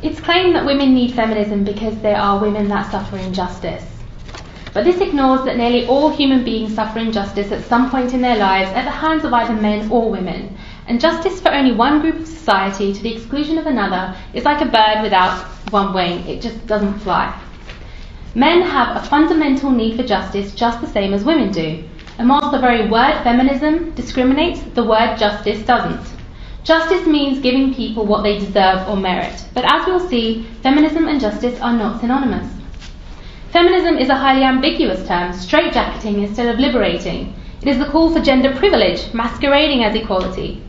It's claimed that women need feminism because there are women that suffer injustice. But this ignores that nearly all human beings suffer injustice at some point in their lives at the hands of either men or women. And justice for only one group of society to the exclusion of another is like a bird without one wing. It just doesn't fly. Men have a fundamental need for justice just the same as women do. And whilst the very word feminism discriminates, the word justice doesn't. Justice means giving people what they deserve or merit. But as we'll see, feminism and justice are not synonymous. Feminism is a highly ambiguous term, straitjacketing instead of liberating. It is the call for gender privilege, masquerading as equality.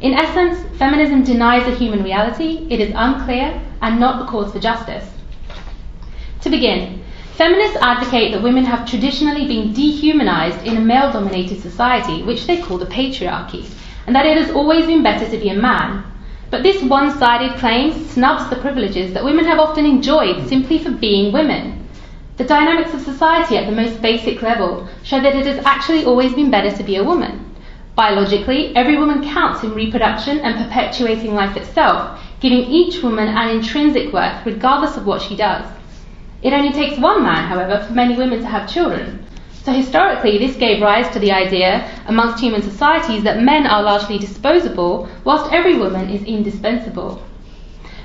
In essence, feminism denies a human reality, it is unclear, and not the cause for justice. To begin, feminists advocate that women have traditionally been dehumanized in a male-dominated society, which they call the patriarchy, and that it has always been better to be a man. But this one-sided claim snubs the privileges that women have often enjoyed simply for being women. The dynamics of society at the most basic level show that it has actually always been better to be a woman. Biologically, every woman counts in reproduction and perpetuating life itself, giving each woman an intrinsic worth regardless of what she does. It only takes one man, however, for many women to have children. So historically, this gave rise to the idea amongst human societies that men are largely disposable, whilst every woman is indispensable.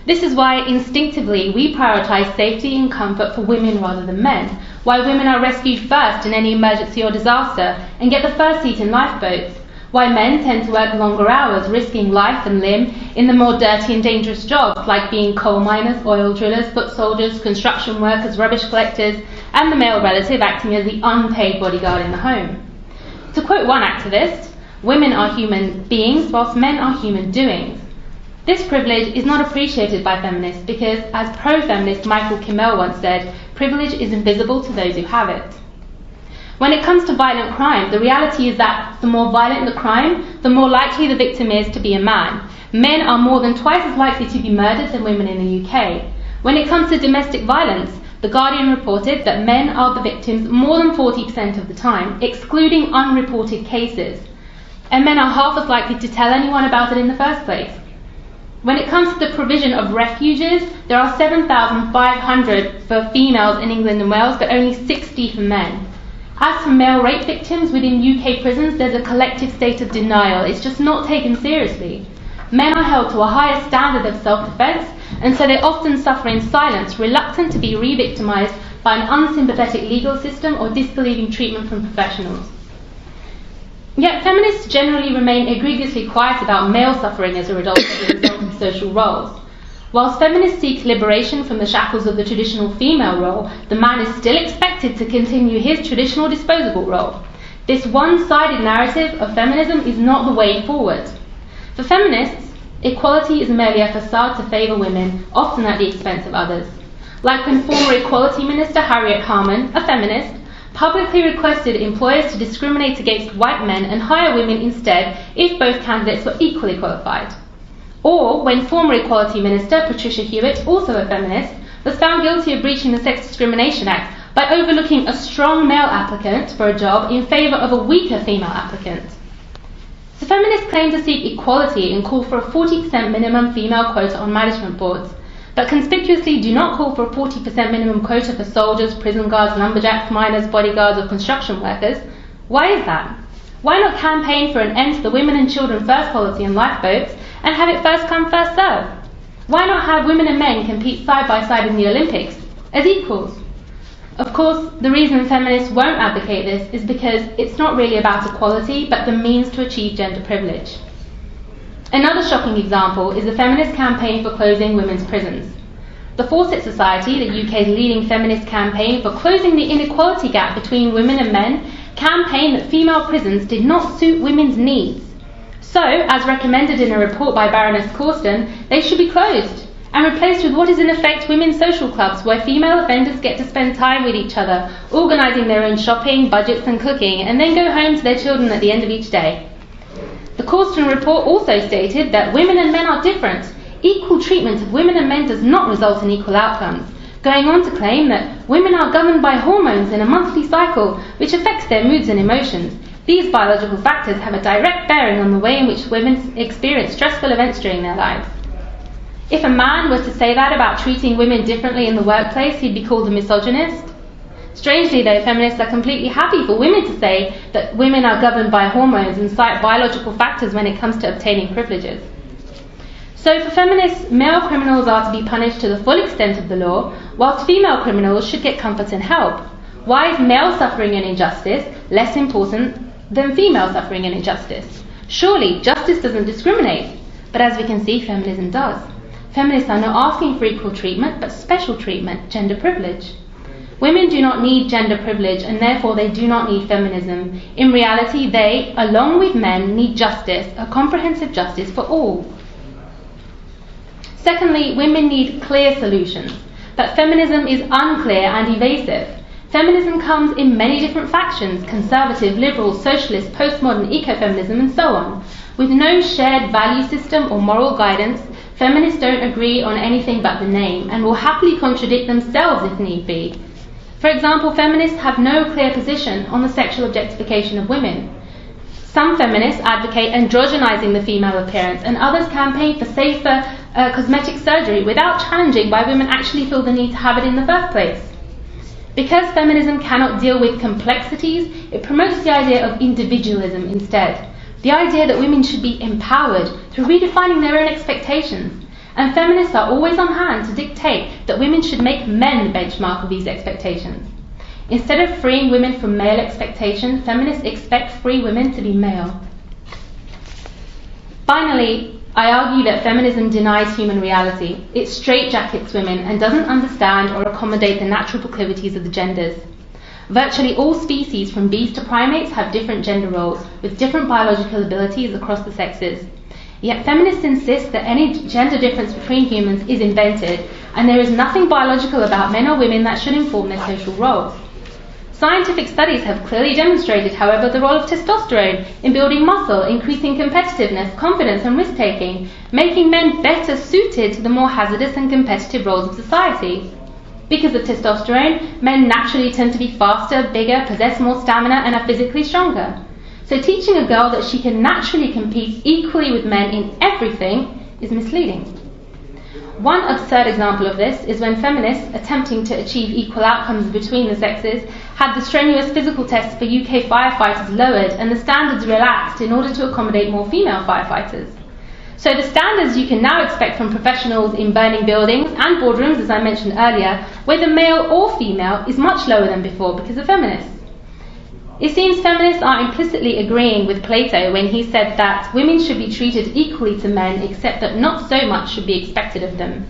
This is why instinctively we prioritise safety and comfort for women rather than men, why women are rescued first in any emergency or disaster and get the first seat in lifeboats, why men tend to work longer hours, risking life and limb in the more dirty and dangerous jobs like being coal miners, oil drillers, foot soldiers, construction workers, rubbish collectors, and the male relative acting as the unpaid bodyguard in the home. To quote one activist, women are human beings whilst men are human doings. This privilege is not appreciated by feminists because, as pro-feminist Michael Kimmel once said, privilege is invisible to those who have it. When it comes to violent crime, the reality is that the more violent the crime, the more likely the victim is to be a man. Men are more than twice as likely to be murdered than women in the UK. When it comes to domestic violence, The Guardian reported that men are the victims more than 40% of the time, excluding unreported cases. And men are half as likely to tell anyone about it in the first place. When it comes to the provision of refuges, there are 7,500 for females in England and Wales, but only 60 for men. As for male rape victims within UK prisons, there's a collective state of denial. It's just not taken seriously. Men are held to a higher standard of self-defence, and so they often suffer in silence, reluctant to be re-victimised by an unsympathetic legal system or disbelieving treatment from professionals. Yet feminists generally remain egregiously quiet about male suffering as a result of social roles. Whilst feminists seek liberation from the shackles of the traditional female role, the man is still expected to continue his traditional disposable role. This one-sided narrative of feminism is not the way forward. For feminists, equality is merely a facade to favour women, often at the expense of others. Like when former Equality Minister Harriet Harman, a feminist, publicly requested employers to discriminate against white men and hire women instead if both candidates were equally qualified. Or when former Equality Minister Patricia Hewitt, also a feminist, was found guilty of breaching the Sex Discrimination Act by overlooking a strong male applicant for a job in favour of a weaker female applicant. So feminists claim to seek equality and call for a 40% minimum female quota on management boards, but conspicuously do not call for a 40% minimum quota for soldiers, prison guards, lumberjacks, miners, bodyguards or construction workers. Why is that? Why not campaign for an end to the women and children first policy on lifeboats and have it first come, first serve? Why not have women and men compete side by side in the Olympics as equals? Of course, the reason feminists won't advocate this is because it's not really about equality, but the means to achieve gender privilege. Another shocking example is the feminist campaign for closing women's prisons. The Fawcett Society, the UK's leading feminist campaign for closing the inequality gap between women and men, campaigned that female prisons did not suit women's needs. So, as recommended in a report by Baroness Corsten, they should be closed and replaced with what is in effect women's social clubs, where female offenders get to spend time with each other, organising their own shopping, budgets and cooking, and then go home to their children at the end of each day. The Corsten report also stated that women and men are different. Equal treatment of women and men does not result in equal outcomes, going on to claim that women are governed by hormones in a monthly cycle which affects their moods and emotions. These biological factors have a direct bearing on the way in which women experience stressful events during their lives. If a man were to say that about treating women differently in the workplace, he'd be called a misogynist. Strangely though, feminists are completely happy for women to say that women are governed by hormones and cite biological factors when it comes to obtaining privileges. So for feminists, male criminals are to be punished to the full extent of the law, whilst female criminals should get comfort and help. Why is male suffering an injustice less important than female suffering an injustice? Surely justice doesn't discriminate, but as we can see, feminism does. Feminists are not asking for equal treatment, but special treatment, gender privilege. Women do not need gender privilege, and therefore they do not need feminism. In reality, they, along with men, need justice, a comprehensive justice for all. Secondly, women need clear solutions, but feminism is unclear and evasive. Feminism comes in many different factions: conservative, liberal, socialist, postmodern, ecofeminism, and so on. With no shared value system or moral guidance, feminists don't agree on anything but the name, and will happily contradict themselves if need be. For example, feminists have no clear position on the sexual objectification of women. Some feminists advocate androgenizing the female appearance, and others campaign for safer cosmetic surgery without challenging why women actually feel the need to have it in the first place. Because feminism cannot deal with complexities, it promotes the idea of individualism instead. The idea that women should be empowered through redefining their own expectations. And feminists are always on hand to dictate that women should make men the benchmark of these expectations. Instead of freeing women from male expectations, feminists expect free women to be male. Finally, I argue that feminism denies human reality. It straitjackets women and doesn't understand or accommodate the natural proclivities of the genders. Virtually all species, from bees to primates, have different gender roles, with different biological abilities across the sexes. Yet feminists insist that any gender difference between humans is invented, and there is nothing biological about men or women that should inform their social roles. Scientific studies have clearly demonstrated, however, the role of testosterone in building muscle, increasing competitiveness, confidence, and risk-taking, making men better suited to the more hazardous and competitive roles of society. Because of testosterone, men naturally tend to be faster, bigger, possess more stamina, and are physically stronger. So teaching a girl that she can naturally compete equally with men in everything is misleading. One absurd example of this is when feminists, attempting to achieve equal outcomes between the sexes, had the strenuous physical tests for UK firefighters lowered and the standards relaxed in order to accommodate more female firefighters. So the standards you can now expect from professionals in burning buildings and boardrooms, as I mentioned earlier, whether male or female, is much lower than before because of feminists. It seems feminists are implicitly agreeing with Plato when he said that women should be treated equally to men, except that not so much should be expected of them,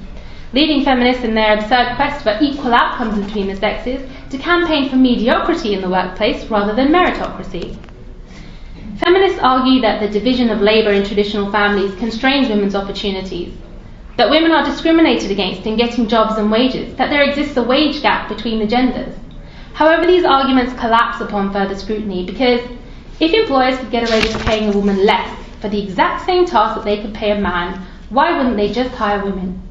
leaving feminists in their absurd quest for equal outcomes between the sexes to campaign for mediocrity in the workplace rather than meritocracy. Feminists argue that the division of labour in traditional families constrains women's opportunities, that women are discriminated against in getting jobs and wages, that there exists a wage gap between the genders. However, these arguments collapse upon further scrutiny because if employers could get away with paying a woman less for the exact same task that they could pay a man, why wouldn't they just hire women?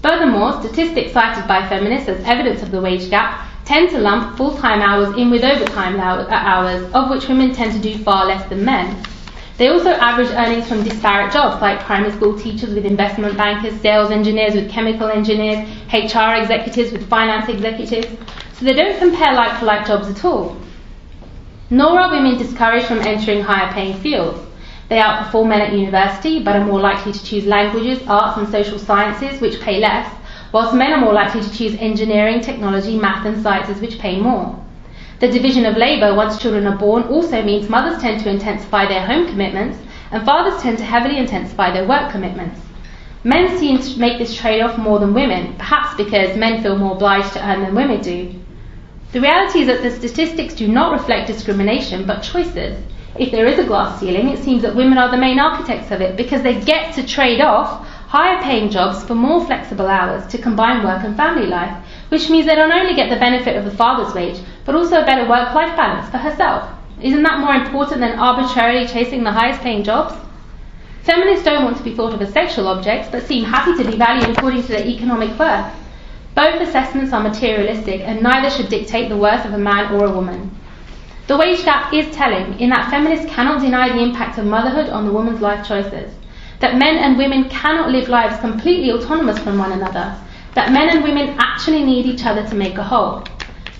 Furthermore, statistics cited by feminists as evidence of the wage gap tend to lump full-time hours in with overtime hours, of which women tend to do far less than men. They also average earnings from disparate jobs like primary school teachers with investment bankers, sales engineers with chemical engineers, HR executives with finance executives. So they don't compare like-for-like jobs at all. Nor are women discouraged from entering higher-paying fields. They outperform men at university, but are more likely to choose languages, arts and social sciences, which pay less, whilst men are more likely to choose engineering, technology, math and sciences, which pay more. The division of labour once children are born also means mothers tend to intensify their home commitments, and fathers tend to heavily intensify their work commitments. Men seem to make this trade-off more than women, perhaps because men feel more obliged to earn than women do. The reality is that the statistics do not reflect discrimination, but choices. If there is a glass ceiling, it seems that women are the main architects of it because they get to trade off higher paying jobs for more flexible hours to combine work and family life, which means they don't only get the benefit of the father's wage, but also a better work-life balance for herself. Isn't that more important than arbitrarily chasing the highest paying jobs? Feminists don't want to be thought of as sexual objects, but seem happy to be valued according to their economic worth. Both assessments are materialistic, and neither should dictate the worth of a man or a woman. The wage gap is telling in that feminists cannot deny the impact of motherhood on the woman's life choices. that men and women cannot live lives completely autonomous from one another, that men and women actually need each other to make a whole.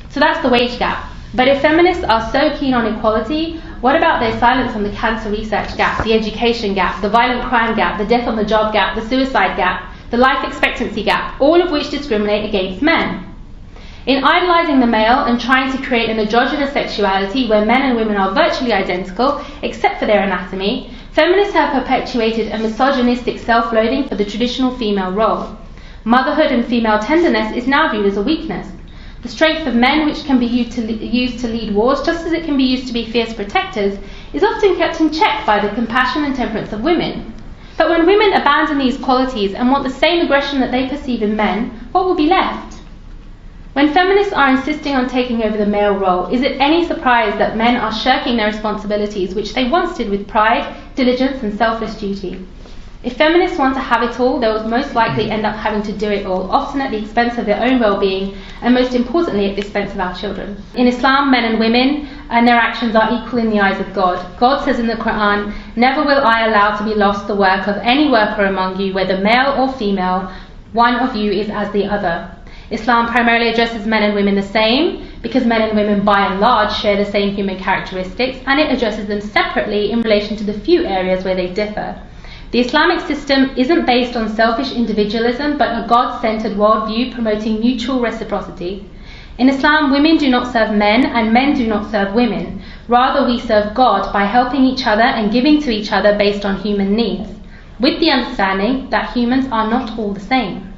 So that's the wage gap. But if feminists are so keen on equality, what about their silence on the cancer research gap, the education gap, the violent crime gap, the death on the job gap, the suicide gap, the life expectancy gap, all of which discriminate against men? In idolising the male and trying to create an androgynous sexuality where men and women are virtually identical, except for their anatomy, feminists have perpetuated a misogynistic self-loathing for the traditional female role. Motherhood and female tenderness is now viewed as a weakness. The strength of men, which can be used to lead wars just as it can be used to be fierce protectors, is often kept in check by the compassion and temperance of women. But when women abandon these qualities and want the same aggression that they perceive in men, what will be left? When feminists are insisting on taking over the male role, is it any surprise that men are shirking their responsibilities, which they once did with pride, diligence, and selfless duty? If feminists want to have it all, they will most likely end up having to do it all, often at the expense of their own well-being, and most importantly at the expense of our children. In Islam, men and women and their actions are equal in the eyes of God. God says in the Quran, "Never will I allow to be lost the work of any worker among you, whether male or female, one of you is as the other." Islam primarily addresses men and women the same, because men and women by and large share the same human characteristics, and it addresses them separately in relation to the few areas where they differ. The Islamic system isn't based on selfish individualism, but a God-centered worldview promoting mutual reciprocity. In Islam, women do not serve men and men do not serve women. Rather, we serve God by helping each other and giving to each other based on human needs, with the understanding that humans are not all the same.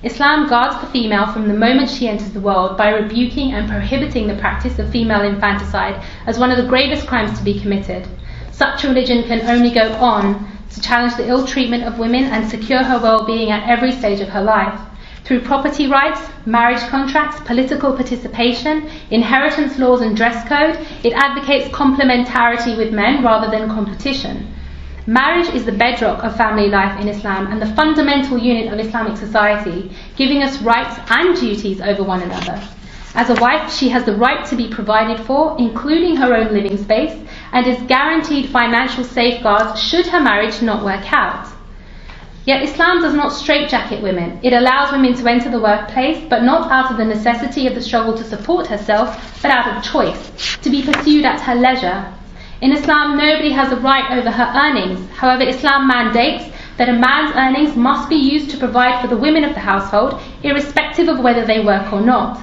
Islam guards the female from the moment she enters the world by rebuking and prohibiting the practice of female infanticide as one of the gravest crimes to be committed. Such a religion can only go on to challenge the ill treatment of women and secure her well-being at every stage of her life. Through property rights, marriage contracts, political participation, inheritance laws and dress code, it advocates complementarity with men rather than competition. Marriage is the bedrock of family life in Islam and the fundamental unit of Islamic society, giving us rights and duties over one another. As a wife, she has the right to be provided for, including her own living space, and is guaranteed financial safeguards should her marriage not work out. Yet Islam does not straitjacket women. It allows women to enter the workplace, but not out of the necessity of the struggle to support herself, but out of choice, to be pursued at her leisure. In Islam, nobody has a right over her earnings. However, Islam mandates that a man's earnings must be used to provide for the women of the household, irrespective of whether they work or not.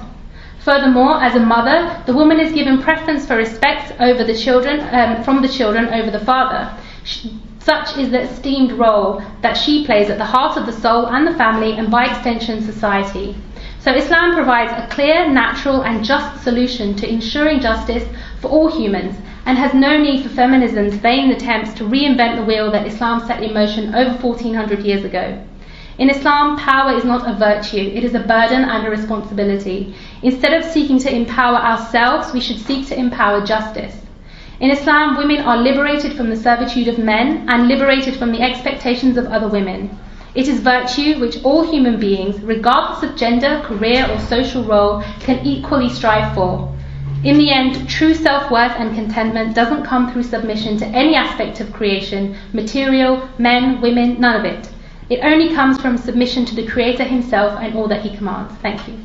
Furthermore, as a mother, the woman is given preference for respect over the children, from the children over the father. Such is the esteemed role that she plays at the heart of the soul and the family, and by extension society. So Islam provides a clear, natural and just solution to ensuring justice for all humans, and has no need for feminism's vain attempts to reinvent the wheel that Islam set in motion over 1400 years ago. In Islam, power is not a virtue, it is a burden and a responsibility. Instead of seeking to empower ourselves, we should seek to empower justice. In Islam, women are liberated from the servitude of men and liberated from the expectations of other women. It is virtue which all human beings, regardless of gender, career or social role, can equally strive for. In the end, true self-worth and contentment doesn't come through submission to any aspect of creation, material, men, women, none of it. It only comes from submission to the Creator himself and all that he commands. Thank you.